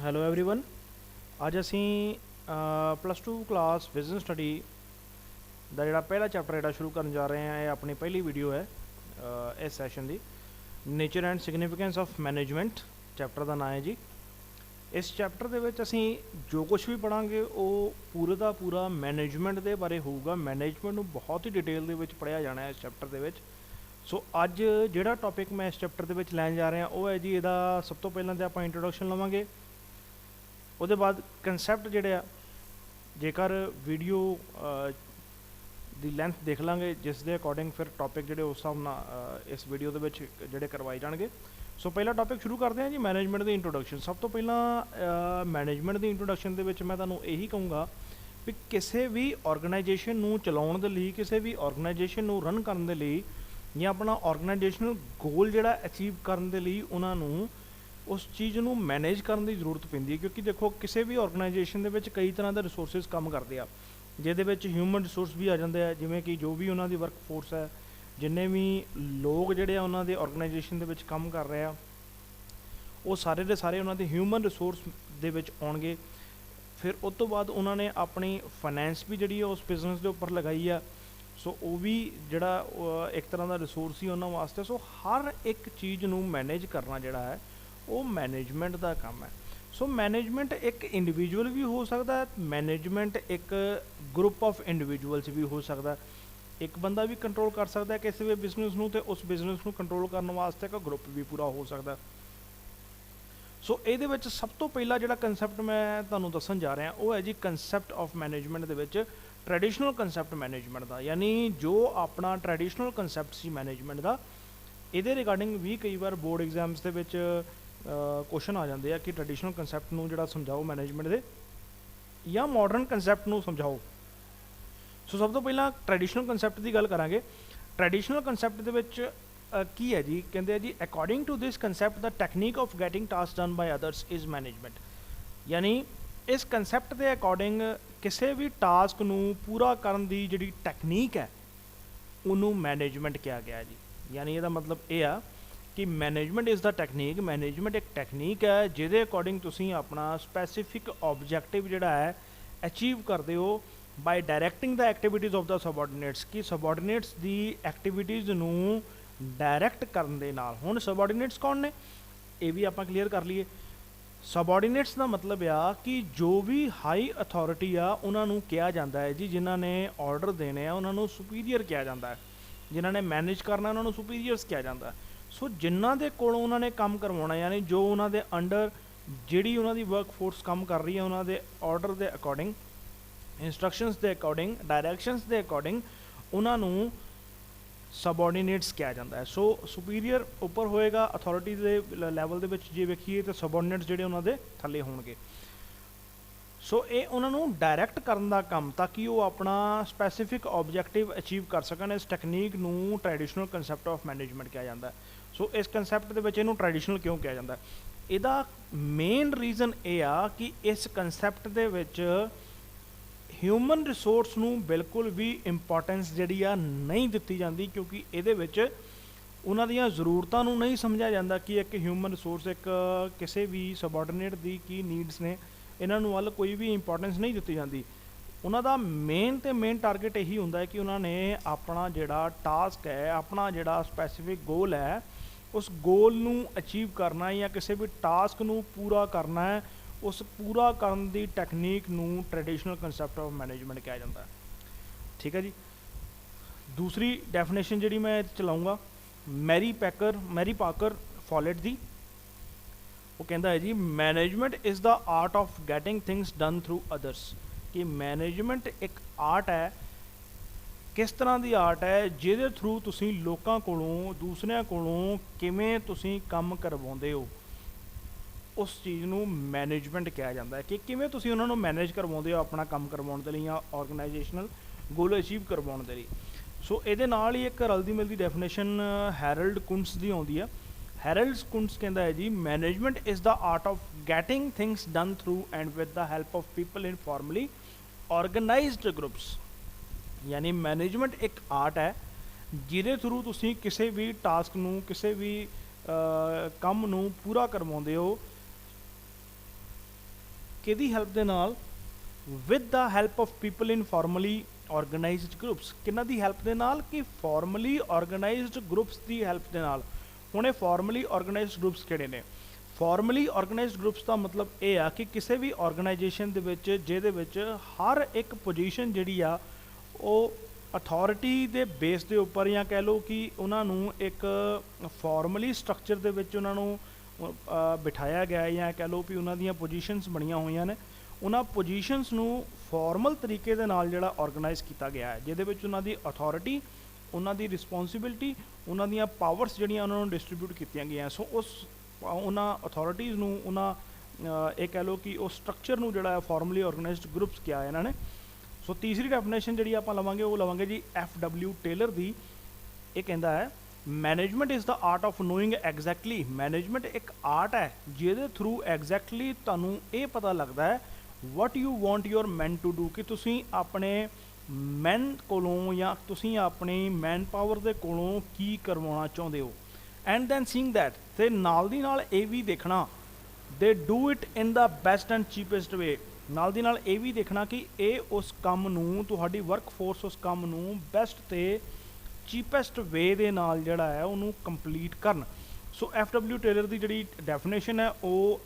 Hello everyone. ਅੱਜ ਅਸੀਂ plus 2 class business study ਦਾ ਜਿਹੜਾ ਪਹਿਲਾ ਚੈਪਟਰ ਜਿਹੜਾ ਸ਼ੁਰੂ ਕਰਨ ਜਾ ਰਹੇ ਹਾਂ, ਇਹ ਆਪਣੀ ਪਹਿਲੀ ਵੀਡੀਓ ਹੈ ਇਸ ਸੈਸ਼ਨ ਦੀ। Nature and significance of management chapter ਦਾ ਨਾਮ ਹੈ ਜੀ। ਇਸ ਚੈਪਟਰ ਦੇ ਵਿੱਚ ਅਸੀਂ ਜੋ ਕੁਝ ਵੀ ਪੜ੍ਹਾਂਗੇ ਉਹ ਪੂਰੇ ਦਾ ਪੂਰਾ ਮੈਨੇਜਮੈਂਟ ਦੇ ਬਾਰੇ ਹੋਊਗਾ। ਮੈਨੇਜਮੈਂਟ ਨੂੰ ਬਹੁਤ ਹੀ ਡਿਟੇਲ ਦੇ ਵਿੱਚ ਪੜ੍ਹਿਆ ਜਾਣਾ ਹੈ ਇਸ ਚੈਪਟਰ ਦੇ ਵਿੱਚ। ਸੋ ਅੱਜ ਜਿਹੜਾ ਟੌਪਿਕ ਮੈਂ ਇਸ ਚੈਪਟਰ ਦੇ ਵਿੱਚ ਲੈਣ ਜਾ ਰਿਹਾ ਉਹ ਹੈ ਜੀ, ਇਹਦਾ ਸਭ ਤੋਂ ਪਹਿਲਾਂ ਤਾਂ ਆਪਾਂ ਇੰਟਰੋਡਕਸ਼ਨ ਲਵਾਂਗੇ। ਉਹਦੇ ਬਾਅਦ ਕੰਸੈਪਟ ਜਿਹੜੇ ਆ, ਜੇਕਰ ਵੀਡੀਓ ਦੀ ਲੈਂਥ ਦੇਖ ਲਾਂਗੇ ਜਿਸ ਦੇ ਅਕੋਰਡਿੰਗ ਫਿਰ ਟੌਪਿਕ ਜਿਹੜੇ ਉਸ ਹਿਸਾਬ ਨਾਲ ਇਸ ਵੀਡੀਓ ਦੇ ਵਿੱਚ ਜਿਹੜੇ ਕਰਵਾਏ ਜਾਣਗੇ। ਸੋ ਪਹਿਲਾ ਟੌਪਿਕ ਸ਼ੁਰੂ ਕਰਦੇ ਹਾਂ ਜੀ, ਮੈਨੇਜਮੈਂਟ ਦੀ ਇੰਟਰੋਡਕਸ਼ਨ। ਸਭ ਤੋਂ ਪਹਿਲਾਂ ਮੈਨੇਜਮੈਂਟ ਦੀ ਇੰਟਰੋਡਕਸ਼ਨ ਦੇ ਵਿੱਚ ਮੈਂ ਤੁਹਾਨੂੰ ਇਹੀ ਕਹੂੰਗਾ ਵੀ ਕਿਸੇ ਵੀ ਆਰਗੇਨਾਈਜੇਸ਼ਨ ਨੂੰ ਚਲਾਉਣ ਦੇ ਲਈ, ਕਿਸੇ ਵੀ ਆਰਗੇਨਾਈਜੇਸ਼ਨ ਨੂੰ ਰਨ ਕਰਨ ਦੇ ਲਈ ਜਾਂ ਆਪਣਾ ਆਰਗੇਨਾਈਜੇਸ਼ਨਲ ਗੋਲ ਜਿਹੜਾ ਅਚੀਵ ਕਰਨ ਦੇ ਲਈ ਉਹਨਾਂ ਨੂੰ ਉਸ ਚੀਜ਼ ਨੂੰ ਮੈਨੇਜ ਕਰਨ ਦੀ ਜ਼ਰੂਰਤ ਪੈਂਦੀ ਹੈ। ਕਿਉਂਕਿ ਦੇਖੋ, ਕਿਸੇ ਵੀ ਆਰਗੇਨਾਈਜੇਸ਼ਨ ਦੇ ਵਿੱਚ ਕਈ ਤਰ੍ਹਾਂ ਦੇ ਰਿਸੋਰਸਿਸ ਕੰਮ ਕਰਦੇ ਆ, ਜਿਹਦੇ ਵਿੱਚ ਹਿਊਮਨ ਰਿਸੋਰਸ ਵੀ ਆ ਜਾਂਦੇ ਆ, ਜਿਵੇਂ ਕਿ ਜੋ ਵੀ ਉਹਨਾਂ ਦੀ ਵਰਕ ਫੋਰਸ ਹੈ, ਜਿੰਨੇ ਵੀ ਲੋਕ ਜਿਹੜੇ ਆ ਉਹਨਾਂ ਦੇ ਆਰਗੇਨਾਈਜੇਸ਼ਨ ਦੇ ਵਿੱਚ ਕੰਮ ਕਰ ਰਹੇ ਆ, ਉਹ ਸਾਰੇ ਦੇ ਸਾਰੇ ਉਹਨਾਂ ਦੇ ਹਿਊਮਨ ਰਿਸੋਰਸ ਦੇ ਵਿੱਚ ਆਉਣਗੇ। ਫਿਰ ਉਸ ਤੋਂ ਬਾਅਦ ਉਹਨਾਂ ਨੇ ਆਪਣੀ ਫਾਈਨੈਂਸ ਵੀ ਜਿਹੜੀ ਆ ਉਸ ਬਿਜ਼ਨਸ ਦੇ ਉੱਪਰ ਲਗਾਈ ਆ। ਸੋ ਉਹ ਵੀ ਜਿਹੜਾ ਇੱਕ ਤਰ੍ਹਾਂ ਦਾ ਰਿਸੋਰਸ ਹੀ ਉਹਨਾਂ ਵਾਸਤੇ। ਸੋ ਹਰ ਇੱਕ ਚੀਜ਼ ਨੂੰ ਮੈਨੇਜ ਕਰਨਾ ਜਿਹੜਾ ਹੈ ਉਹ ਮੈਨੇਜਮੈਂਟ ਦਾ ਕੰਮ ਹੈ। ਸੋ ਮੈਨੇਜਮੈਂਟ ਇੱਕ ਇੰਡੀਵਿਜੂਅਲ ਵੀ ਹੋ ਸਕਦਾ ਹੈ, ਮੈਨੇਜਮੈਂਟ ਇੱਕ ਗਰੁੱਪ ਆਫ ਇੰਡੀਵਿਜੂਅਲਸ ਵੀ ਹੋ ਸਕਦਾ। ਇੱਕ ਬੰਦਾ ਵੀ ਕੰਟਰੋਲ ਕਰ ਸਕਦਾ ਕਿਸੇ ਵੀ ਬਿਜ਼ਨਸ ਨੂੰ, ਅਤੇ ਉਸ ਬਿਜ਼ਨਸ ਨੂੰ ਕੰਟਰੋਲ ਕਰਨ ਵਾਸਤੇ ਇੱਕ ਗਰੁੱਪ ਵੀ ਪੂਰਾ ਹੋ ਸਕਦਾ। ਸੋ ਇਹਦੇ ਵਿੱਚ ਸਭ ਤੋਂ ਪਹਿਲਾ ਜਿਹੜਾ ਕੰਸੈਪਟ ਮੈਂ ਤੁਹਾਨੂੰ ਦੱਸਣ ਜਾ ਰਿਹਾ ਉਹ ਹੈ ਜੀ, ਕੰਸੈਪਟ ਆਫ ਮੈਨੇਜਮੈਂਟ ਦੇ ਵਿੱਚ ਟ੍ਰੈਡੀਸ਼ਨਲ ਕੰਸੈਪਟ ਮੈਨੇਜਮੈਂਟ ਦਾ। ਯਾਨੀ ਜੋ ਆਪਣਾ ਟ੍ਰੈਡੀਸ਼ਨਲ ਕੰਸੈਪਟ ਸੀ ਮੈਨੇਜਮੈਂਟ ਦਾ, ਇਹਦੇ ਰਿਗਾਰਡਿੰਗ ਵੀ ਕਈ ਵਾਰ ਬੋਰਡ ਐਗਜ਼ਾਮਸ ਦੇ ਵਿੱਚ ਕੁਐਸਚਨ ਆ ਜਾਂਦੇ ਆ ਕਿ ਟ੍ਰੈਡੀਸ਼ਨਲ ਕੰਸੈਪਟ ਨੂੰ ਜਿਹੜਾ ਸਮਝਾਓ ਮੈਨੇਜਮੈਂਟ ਦੇ, ਜਾਂ ਮਾਡਰਨ ਕੰਸੈਪਟ ਨੂੰ ਸਮਝਾਓ। ਸੋ ਸਭ ਤੋਂ ਪਹਿਲਾਂ ਟ੍ਰੈਡੀਸ਼ਨਲ ਕੰਸੈਪਟ ਦੀ ਗੱਲ ਕਰਾਂਗੇ। ਟ੍ਰੈਡੀਸ਼ਨਲ ਕੰਸੈਪਟ ਦੇ ਵਿੱਚ ਕੀ ਹੈ ਜੀ, ਕਹਿੰਦੇ ਆ ਜੀ, according to this concept the technique of getting task done by others is management. ਯਾਨੀ ਇਸ ਕੰਸੈਪਟ ਦੇ ਅਕੋਰਡਿੰਗ ਕਿਸੇ ਵੀ ਟਾਸਕ ਨੂੰ ਪੂਰਾ ਕਰਨ ਦੀ ਜਿਹੜੀ ਟੈਕਨੀਕ ਹੈ ਉਹਨੂੰ ਮੈਨੇਜਮੈਂਟ ਕਿਹਾ ਗਿਆ ਜੀ। ਯਾਨੀ ਇਹਦਾ ਮਤਲਬ ਇਹ ਆ ਕਿ management is the technique. Management ਇੱਕ ਟੈਕਨੀਕ ਹੈ ਜਿਹਦੇ ਅਕੋਰਡਿੰਗ ਤੁਸੀਂ ਆਪਣਾ ਸਪੈਸੀਫਿਕ ਆਬਜੈਕਟਿਵ ਜਿਹੜਾ ਹੈ ਅਚੀਵ ਕਰਦੇ ਹੋ ਬਾਈ ਡਾਇਰੈਕਟਿੰਗ ਦਾ ਐਕਟੀਵਿਟੀਜ਼ ਆਫ ਦਾ ਸਬਆਰਡੀਨੇਟਸ। ਕਿ ਸਬਆਰਡੀਨੇਟਸ ਦੀ ਐਕਟੀਵਿਟੀਜ਼ ਨੂੰ ਡਾਇਰੈਕਟ ਕਰਨ ਦੇ ਨਾਲ। ਹੁਣ ਸਬਆਰਡੀਨੇਟਸ ਕੌਣ ਨੇ, ਇਹ ਵੀ ਆਪਾਂ ਕਲੀਅਰ ਕਰ ਲਈਏ। ਸਬਆਰਡੀਨੇਟਸ ਦਾ ਮਤਲਬ ਆ ਕਿ ਜੋ ਵੀ ਹਾਈ ਅਥਾਰਟੀ ਆ ਉਹਨਾਂ ਨੂੰ ਕਿਹਾ ਜਾਂਦਾ ਹੈ ਜੀ, ਜਿਨ੍ਹਾਂ ਨੇ ਆਰਡਰ ਦੇਣੇ ਆ ਉਹਨਾਂ ਨੂੰ ਸੁਪੀਰੀਅਰ ਕਿਹਾ ਜਾਂਦਾ ਹੈ, ਜਿਨ੍ਹਾਂ ਨੇ ਮੈਨੇਜ ਕਰਨਾ ਉਹਨਾਂ ਨੂੰ ਸੁਪੀਰੀਅਰਸ ਕਿਹਾ ਜਾਂਦਾ। ਸੋ ਜਿਨ੍ਹਾਂ ਦੇ ਕੋਲੋਂ ਉਹਨਾਂ ਨੇ ਕੰਮ ਕਰਵਾਉਣਾ, ਯਾਨੀ ਜੋ ਉਹਨਾਂ ਦੇ ਅੰਡਰ ਜਿਹੜੀ ਉਹਨਾਂ ਦੀ ਵਰਕ ਫੋਰਸ ਕੰਮ ਕਰ ਰਹੀ ਹੈ, ਉਹਨਾਂ ਦੇ ਆਰਡਰ ਦੇ ਅਕੋਰਡਿੰਗ, ਇੰਸਟਰਕਸ਼ਨਸ ਦੇ ਅਕੋਰਡਿੰਗ, ਡਾਇਰੈਕਸ਼ਨਸ ਦੇ ਅਕੋਰਡਿੰਗ ਉਹਨਾਂ ਨੂੰ ਸਬਆਰਡੀਨੇਟਸ ਕਿਹਾ ਜਾਂਦਾ ਹੈ। ਸੋ ਸੁਪੀਰੀਅਰ ਉੱਪਰ ਹੋਏਗਾ ਅਥਾਰਟੀ ਦੇ ਲੈਵਲ ਦੇ ਵਿੱਚ ਜੇ ਵੇਖੀਏ, ਤਾਂ ਸਬਆਰਡੀਨੇਟਸ ਜਿਹੜੇ ਉਹਨਾਂ ਦੇ ਥੱਲੇ ਹੋਣਗੇ। ਸੋ ਇਹ ਉਹਨਾਂ ਨੂੰ ਡਾਇਰੈਕਟ ਕਰਨ ਦਾ ਕੰਮ, ਤਾਂ ਕਿ ਉਹ ਆਪਣਾ ਸਪੈਸੀਫਿਕ ਆਬਜੈਕਟਿਵ ਅਚੀਵ ਕਰ ਸਕਣ। ਇਸ ਟੈਕਨੀਕ ਨੂੰ ਟ੍ਰੈਡੀਸ਼ਨਲ ਕੰਸੈਪਟ ਆਫ ਮੈਨੇਜਮੈਂਟ ਕਿਹਾ ਜਾਂਦਾ। ਸੋ ਇਸ ਕੰਸੈਪਟ ਦੇ ਵਿੱਚ ਇਹਨੂੰ ਟ੍ਰੈਡੀਸ਼ਨਲ ਕਿਉਂ ਕਿਹਾ ਜਾਂਦਾ, ਇਹਦਾ ਮੇਨ ਰੀਜ਼ਨ ਇਹ ਆ ਕਿ ਇਸ ਕੰਸੈਪਟ ਦੇ ਵਿੱਚ ਹਿਊਮਨ ਰਿਸੋਰਸ ਨੂੰ ਬਿਲਕੁਲ ਵੀ ਇੰਪੋਰਟੈਂਸ ਜਿਹੜੀ ਆ ਨਹੀਂ ਦਿੱਤੀ ਜਾਂਦੀ, ਕਿਉਂਕਿ ਇਹਦੇ ਵਿੱਚ ਉਹਨਾਂ ਦੀਆਂ ਜ਼ਰੂਰਤਾਂ ਨੂੰ ਨਹੀਂ ਸਮਝਿਆ ਜਾਂਦਾ ਕਿ ਇੱਕ ਹਿਊਮਨ ਰਿਸੋਰਸ, ਇੱਕ ਕਿਸੇ ਵੀ ਸਬਆਰਡੀਨੇਟ ਦੀ ਕੀ ਨੀਡਸ ਨੇ, ਇਹਨਾਂ ਨੂੰ ਵੱਲ ਕੋਈ ਵੀ ਇੰਪੋਰਟੈਂਸ ਨਹੀਂ ਦਿੱਤੀ ਜਾਂਦੀ। ਉਹਨਾਂ ਦਾ ਮੇਨ ਟਾਰਗੇਟ ਇਹੀ ਹੁੰਦਾ ਹੈ ਕਿ ਉਹਨਾਂ ਨੇ ਆਪਣਾ ਜਿਹੜਾ ਟਾਸਕ ਹੈ, ਆਪਣਾ ਜਿਹੜਾ ਸਪੈਸੀਫਿਕ ਗੋਲ ਹੈ, ਉਸ ਗੋਲ ਨੂੰ ਅਚੀਵ ਕਰਨਾ ਹੈ ਜਾਂ ਕਿਸੇ ਵੀ ਟਾਸਕ ਨੂੰ ਪੂਰਾ ਕਰਨਾ ਹੈ। ਉਸ ਪੂਰਾ ਕਰਨ ਦੀ ਟੈਕਨੀਕ ਨੂੰ ਟ੍ਰੈਡੀਸ਼ਨਲ ਕੰਸੈਪਟ ਆਫ ਮੈਨੇਜਮੈਂਟ ਕਿਹਾ ਜਾਂਦਾ। ਠੀਕ ਹੈ ਜੀ। ਦੂਸਰੀ ਡੈਫੀਨੇਸ਼ਨ ਜਿਹੜੀ ਮੈਂ ਚਲਾਊਂਗਾ ਮੈਰੀ ਪਾਕਰ ਫੋਲੇਟ ਦੀ, ਉਹ ਕਹਿੰਦਾ ਹੈ ਜੀ, management is the art of getting things done through others. ਕਿ ਮੈਨੇਜਮੈਂਟ ਇੱਕ ਆਰਟ ਹੈ। ਕਿਸ ਤਰ੍ਹਾਂ ਦੀ ਆਰਟ ਹੈ, ਜਿਹਦੇ ਥਰੂ ਤੁਸੀਂ ਲੋਕਾਂ ਕੋਲੋਂ, ਦੂਸਰਿਆਂ ਕੋਲੋਂ ਕਿਵੇਂ ਤੁਸੀਂ ਕੰਮ ਕਰਵਾਉਂਦੇ ਹੋ, ਉਸ ਚੀਜ਼ ਨੂੰ ਮੈਨੇਜਮੈਂਟ ਕਿਹਾ ਜਾਂਦਾ ਹੈ। ਕਿ ਕਿਵੇਂ ਤੁਸੀਂ ਉਹਨਾਂ ਨੂੰ ਮੈਨੇਜ ਕਰਵਾਉਂਦੇ ਹੋ ਆਪਣਾ ਕੰਮ ਕਰਵਾਉਣ ਦੇ ਲਈ ਜਾਂ ਆਰਗੇਨਾਈਜੇਸ਼ਨਲ ਗੋਲ ਅਚੀਵ ਕਰਵਾਉਣ ਦੇ ਲਈ। ਸੋ ਇਹਦੇ ਨਾਲ ਹੀ ਇੱਕ ਰਲਦੀ ਮਿਲਦੀ ਡੈਫੀਨੇਸ਼ਨ ਹੈਰਲਡ ਕੁੰਟਸ ਦੀ ਆਉਂਦੀ ਆ। ਹੈਰਲਡ ਕੁੰਟਸ ਕਹਿੰਦਾ ਹੈ ਜੀ, management is the art of getting things done through and with the help of people in formally organised groups. ਯਾਨੀ ਮੈਨੇਜਮੈਂਟ ਇੱਕ ਆਰਟ ਹੈ ਜਿਹਦੇ ਥਰੂ ਤੁਸੀਂ ਕਿਸੇ ਵੀ ਟਾਸਕ ਨੂੰ, ਕਿਸੇ ਵੀ ਕੰਮ ਨੂੰ ਪੂਰਾ ਕਰਵਾਉਂਦੇ ਹੋ ਕਿਹਦੀ ਹੈਲਪ ਦੇ ਨਾਲ? With the help of people in formally organised groups. ਕਿਹਨਾਂ ਦੀ ਹੈਲਪ ਦੇ ਨਾਲ? ਕਿ ਫਾਰਮਲੀ ਆਰਗੇਨਾਈਜ਼ਡ ਗਰੁੱਪਸ ਦੀ ਹੈਲਪ ਦੇ ਨਾਲ। ਹੁਣ ਇਹ ਫਾਰਮਲੀ ਆਰਗੇਨਾਈਜ਼ਡ ਗਰੁੱਪਸ ਕਿਹੜੇ ਨੇ? ਫਾਰਮਲੀ ਆਰਗੇਨਾਈਜ਼ਡ ਗਰੁੱਪਸ ਦਾ ਮਤਲਬ ਇਹ ਆ ਕਿ ਕਿਸੇ ਵੀ ਆਰਗੇਨਾਈਜੇਸ਼ਨ ਦੇ ਵਿੱਚ ਜਿਹਦੇ ਵਿੱਚ ਹਰ ਇੱਕ ਪੋਜੀਸ਼ਨ ਜਿਹੜੀ ਆ ਉਹ ਅਥਾਰਟੀ ਦੇ ਬੇਸ ਦੇ ਉੱਪਰ, ਜਾਂ ਕਹਿ ਲਓ ਕਿ ਉਹਨਾਂ ਨੂੰ ਇੱਕ ਫਾਰਮਲੀ ਸਟਰਕਚਰ ਦੇ ਵਿੱਚ ਉਹਨਾਂ ਨੂੰ ਬਿਠਾਇਆ ਗਿਆ ਹੈ, ਜਾਂ ਕਹਿ ਲਓ ਵੀ ਉਹਨਾਂ ਦੀਆਂ ਪੋਜੀਸ਼ਨਸ ਬਣੀਆਂ ਹੋਈਆਂ ਨੇ, ਉਹਨਾਂ ਪੋਜੀਸ਼ਨਸ ਨੂੰ ਫਾਰਮਲ ਤਰੀਕੇ ਦੇ ਨਾਲ ਜਿਹੜਾ ਆਰਗੇਨਾਈਜ਼ ਕੀਤਾ ਗਿਆ ਹੈ, ਜਿਹਦੇ ਵਿੱਚ ਉਹਨਾਂ ਦੀ ਅਥਾਰਟੀ, ਉਹਨਾਂ ਦੀ ਰਿਸਪੌਂਸਿਬਿਲਟੀ, ਉਹਨਾਂ ਦੀਆਂ ਪਾਵਰਸ ਜਿਹੜੀਆਂ ਉਹਨਾਂ ਨੂੰ ਡਿਸਟਰੀਬਿਊਟ ਕੀਤੀਆਂ ਗਈਆਂ। ਸੋ ਉਹਨਾਂ ਅਥਾਰਟੀਜ਼ ਨੂੰ, ਉਹਨਾਂ ਇਹ ਕਹਿ ਲਓ ਕਿ ਉਸ ਸਟਰਕਚਰ ਨੂੰ ਜਿਹੜਾ ਫਾਰਮਲੀ ਆਰਗੇਨਾਈਜ਼ਡ ਗਰੁੱਪਸ ਕਿਹਾ ਇਹਨਾਂ ਨੇ। ਸੋ ਤੀਸਰੀ ਡੈਫੀਨੇਸ਼ਨ ਜਿਹੜੀ ਆਪਾਂ ਲਵਾਂਗੇ ਉਹ ਲਵਾਂਗੇ ਜੀ FW ਟੇਲਰ ਦੀ। ਇਹ ਕਹਿੰਦਾ ਹੈ management is the art of knowing exactly. Management ਇੱਕ ਆਰਟ ਹੈ ਜਿਹਦੇ ਥਰੂ ਐਗਜ਼ੈਕਟਲੀ ਤੁਹਾਨੂੰ ਇਹ ਪਤਾ ਲੱਗਦਾ ਹੈ what you want your men to do, ਕਿ ਤੁਸੀਂ ਆਪਣੇ ਮੈਨ ਕੋਲੋਂ ਜਾਂ ਤੁਸੀਂ ਆਪਣੀ ਮੈਨ ਪਾਵਰ ਦੇ ਕੋਲੋਂ ਕੀ ਕਰਵਾਉਣਾ ਚਾਹੁੰਦੇ ਹੋ। ਐਂਡ ਦੈਨ ਸੀਇੰਗ ਦੈਟ, ਤੇ ਨਾਲ ਦੀ ਨਾਲ ਇਹ ਵੀ ਦੇਖਣਾ they do it in the best and cheapest way. ਨਾਲ ਦੀ ਨਾਲ ਇਹ ਵੀ ਦੇਖਣਾ ਕਿ ਇਹ ਉਸ ਕੰਮ ਨੂੰ, ਤੁਹਾਡੀ ਵਰਕ ਫੋਰਸ ਉਸ ਕੰਮ ਨੂੰ ਬੈਸਟ ਤੇ ਚੀਪੈਸਟ ਵੇ ਦੇ ਨਾਲ ਜਿਹੜਾ ਹੈ ਉਹਨੂੰ ਕੰਪਲੀਟ ਕਰਨ। ਸੋ FW ਟੇਲਰ ਦੀ ਜਿਹੜੀ ਡੈਫੀਨੇਸ਼ਨ ਹੈ ਉਹ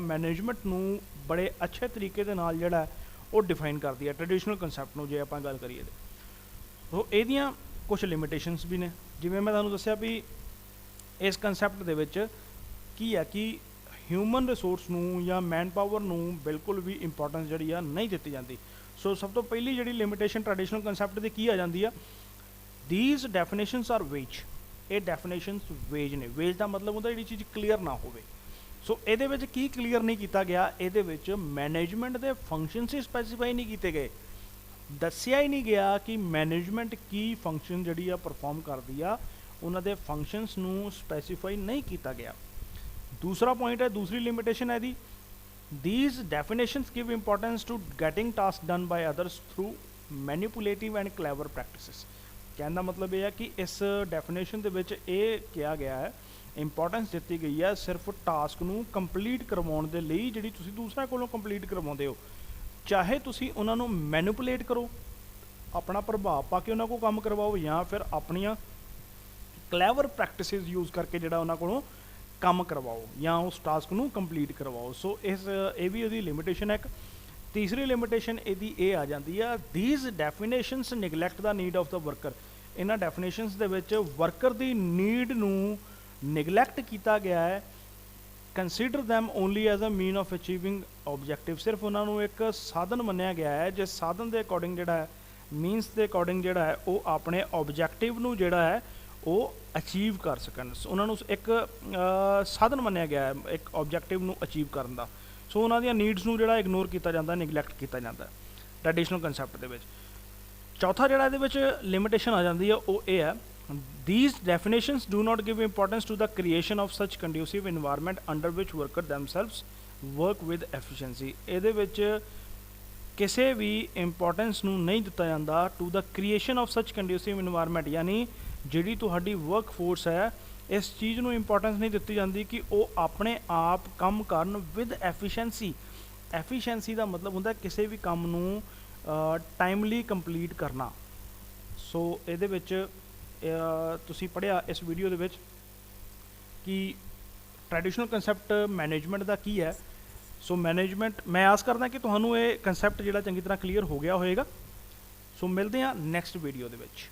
ਮੈਨੇਜਮੈਂਟ ਨੂੰ ਬੜੇ ਅੱਛੇ ਤਰੀਕੇ ਦੇ ਨਾਲ ਜਿਹੜਾ ਹੈ ਉਹ ਡਿਫਾਈਨ ਕਰਦੀ ਹੈ ਟ੍ਰੈਡੀਸ਼ਨਲ ਕਨਸੈਪਟ ਨੂੰ, ਜੇ ਆਪਾਂ ਗੱਲ ਕਰੀਏ ਤਾਂ। ਸੋ ਇਹਦੀਆਂ ਕੁਝ ਲਿਮਿਟੇਸ਼ਨਸ ਵੀ ਨੇ, ਜਿਵੇਂ ਮੈਂ ਤੁਹਾਨੂੰ ਦੱਸਿਆ ਵੀ ਇਸ ਕਨਸੈਪਟ ਦੇ ਵਿੱਚ ਕੀ ਹੈ ਕਿ ਹਿਊਮਨ ਰਿਸੋਰਸ ਨੂੰ ਜਾਂ ਮੈਨ ਪਾਵਰ ਨੂੰ ਬਿਲਕੁਲ ਵੀ ਇੰਪੋਰਟੈਂਸ ਜਿਹੜੀ ਆ ਨਹੀਂ ਦਿੱਤੀ ਜਾਂਦੀ। ਸੋ ਸਭ ਤੋਂ ਪਹਿਲੀ ਜਿਹੜੀ ਲਿਮਿਟੇਸ਼ਨ ਟ੍ਰੈਡੀਸ਼ਨਲ ਕਨਸੈਪਟ ਦੀ ਕੀ ਆ ਜਾਂਦੀ ਆ? These definitions are vague. ਇਹ ਡੈਫੀਨੇਸ਼ਨਸ ਵੇਜ ਨੇ। ਵੇਜ ਦਾ ਮਤਲਬ ਹੁੰਦਾ ਜਿਹੜੀ ਚੀਜ਼ ਕਲੀਅਰ ਨਾ ਹੋਵੇ। ਸੋ ਇਹਦੇ ਵਿੱਚ ਕੀ ਕਲੀਅਰ ਨਹੀਂ ਕੀਤਾ ਗਿਆ? ਇਹਦੇ ਵਿੱਚ ਮੈਨੇਜਮੈਂਟ ਦੇ ਫੰਕਸ਼ਨਸ ਹੀ ਸਪੈਸੀਫਾਈ ਨਹੀਂ ਕੀਤੇ ਗਏ। ਦੱਸਿਆ ਹੀ ਨਹੀਂ ਗਿਆ ਕਿ ਮੈਨੇਜਮੈਂਟ ਕੀ ਫੰਕਸ਼ਨ ਜਿਹੜੀ ਆ ਪਰਫਾਰਮ ਕਰਦੀ ਆ, ਉਹਨਾਂ ਦੇ ਫੰਕਸ਼ਨਸ ਨੂੰ ਸਪੈਸੀਫਾਈ ਨਹੀਂ ਕੀਤਾ ਗਿਆ। ਦੂਸਰਾ ਪੁਆਇੰਟ ਹੈ, ਦੂਸਰੀ ਲਿਮਿਟੇਸ਼ਨ ਹੈ ਦੀ these definitions give importance to getting tasks done by others through manipulative and clever practices। ਕਹਿਣ ਦਾ ਮਤਲਬ ਇਹ ਹੈ ਕਿ ਇਸ ਡੈਫੀਨੇਸ਼ਨ ਦੇ ਵਿੱਚ ਇਹ ਕਿਹਾ ਗਿਆ ਹੈ, ਇੰਪੋਰਟੈਂਸ ਦਿੱਤੀ ਗਈ ਹੈ ਸਿਰਫ ਟਾਸਕ ਨੂੰ ਕੰਪਲੀਟ ਕਰਵਾਉਣ ਦੇ ਲਈ ਜਿਹੜੀ ਤੁਸੀਂ ਦੂਸਰਿਆਂ ਕੋਲੋਂ ਕੰਪਲੀਟ ਕਰਵਾਉਂਦੇ ਹੋ। ਚਾਹੇ ਤੁਸੀਂ ਉਹਨਾਂ ਨੂੰ ਮੈਨੂਪੂਲੇਟ ਕਰੋ, ਆਪਣਾ ਪ੍ਰਭਾਵ ਪਾ ਕੇ ਉਹਨਾਂ ਕੋਲ ਕੰਮ ਕਰਵਾਓ, ਜਾਂ ਫਿਰ ਆਪਣੀਆਂ ਕਲੈਵਰ ਪ੍ਰੈਕਟਿਸਿਸ ਯੂਜ਼ ਕਰਕੇ ਜਿਹੜਾ ਉਹਨਾਂ ਕੋਲੋਂ ਕੰਮ ਕਰਵਾਓ ਜਾਂ ਉਸ ਟਾਸਕ ਨੂੰ ਕੰਪਲੀਟ ਕਰਵਾਓ। ਸੋ ਇਹ ਵੀ ਉਹਦੀ ਲਿਮਿਟੇਸ਼ਨ ਹੈ ਇੱਕ। ਤੀਸਰੀ ਲਿਮਿਟੇਸ਼ਨ ਇਹਦੀ ਇਹ ਆ ਜਾਂਦੀ ਆ, these definitions neglect the need of the worker. ਇਹਨਾਂ ਡੈਫੀਨੇਸ਼ਨਸ ਦੇ ਵਿੱਚ ਵਰਕਰ ਦੀ ਨੀਡ ਨੂੰ ਨਿਗਲੈਕਟ ਕੀਤਾ ਗਿਆ ਹੈ। Consider them only as a mean of achieving objective. ਸਿਰਫ ਉਹਨਾਂ ਨੂੰ ਇੱਕ ਸਾਧਨ ਮੰਨਿਆ ਗਿਆ ਹੈ, ਜਿਸ ਸਾਧਨ ਦੇ ਅਕੋਰਡਿੰਗ ਜਿਹੜਾ ਹੈ, ਮੀਨਸ ਦੇ ਅਕੋਰਡਿੰਗ ਜਿਹੜਾ ਹੈ ਉਹ ਆਪਣੇ ਓਬਜੈਕਟਿਵ ਨੂੰ ਜਿਹੜਾ ਹੈ ਉਹ ਅਚੀਵ ਕਰ ਸਕਣ। ਉਹਨਾਂ ਨੂੰ ਇੱਕ ਸਾਧਨ ਮੰਨਿਆ ਗਿਆ ਹੈ ਇੱਕ ਓਬਜੈਕਟਿਵ ਨੂੰ ਅਚੀਵ ਕਰਨ ਦਾ। ਸੋ ਉਹਨਾਂ ਦੀਆਂ ਨੀਡਸ ਨੂੰ ਜਿਹੜਾ ਇਗਨੋਰ ਕੀਤਾ ਜਾਂਦਾ, ਨਿਗਲੈਕਟ ਕੀਤਾ ਜਾਂਦਾ ਟ੍ਰੈਡੀਸ਼ਨਲ ਕਨਸੈਪਟ ਦੇ ਵਿੱਚ। ਚੌਥਾ ਜਿਹੜਾ ਇਹਦੇ ਵਿੱਚ ਲਿਮਿਟੇਸ਼ਨ ਆ ਜਾਂਦੀ ਹੈ ਉਹ ਇਹ ਹੈ, these definitions do not give importance to the creation of such conducive environment under which worker themselves work with efficiency। ਇਹਦੇ ਵਿੱਚ ਕਿਸੇ ਵੀ ਇੰਪੋਰਟੈਂਸ ਨੂੰ ਨਹੀਂ ਦਿੱਤਾ ਜਾਂਦਾ ਟੂ ਦਾ ਕ੍ਰੀਏਸ਼ਨ ਆਫ ਸੱਚ ਕੰਡਿਊਸਿਵ ਇਨਵਾਇਰਮੈਂਟ, ਯਾਨੀ ਜਿਹੜੀ ਤੁਹਾਡੀ ਵਰਕ ਫੋਰਸ ਹੈ ਇਸ ਚੀਜ਼ ਨੂੰ ਇੰਪੋਰਟੈਂਸ ਨਹੀਂ ਦਿੱਤੀ ਜਾਂਦੀ ਕਿ ਉਹ ਆਪਣੇ ਆਪ ਕੰਮ ਕਰਨ ਵਿਦ ਐਫੀਸ਼ੀਐਂਸੀ। ਐਫੀਸ਼ੀਐਂਸੀ ਦਾ ਮਤਲਬ ਹੁੰਦਾ ਕਿਸੇ ਵੀ ਕੰਮ ਨੂੰ ਟਾਈਮਲੀ ਕੰਪਲੀਟ ਕਰਨਾ। ਸੋ ਇਹਦੇ ਵਿੱਚ ਤੁਸੀਂ ਪੜ੍ਹਿਆ ਇਸ ਵੀਡੀਓ ਦੇ ਵਿੱਚ ਕਿ ਟ੍ਰੈਡੀਸ਼ਨਲ ਕੰਸੈਪਟ ਮੈਨੇਜਮੈਂਟ ਦਾ ਕੀ ਹੈ। ਸੋ ਮੈਨੇਜਮੈਂਟ, ਮੈਂ ਆਸ ਕਰਦਾ ਕਿ ਤੁਹਾਨੂੰ ਇਹ ਕੰਸੈਪਟ ਜਿਹੜਾ ਚੰਗੀ ਤਰ੍ਹਾਂ ਕਲੀਅਰ ਹੋ ਗਿਆ ਹੋਵੇਗਾ। ਸੋ ਮਿਲਦੇ ਹਾਂ ਨੈਕਸਟ ਵੀਡੀਓ ਦੇ ਵਿੱਚ।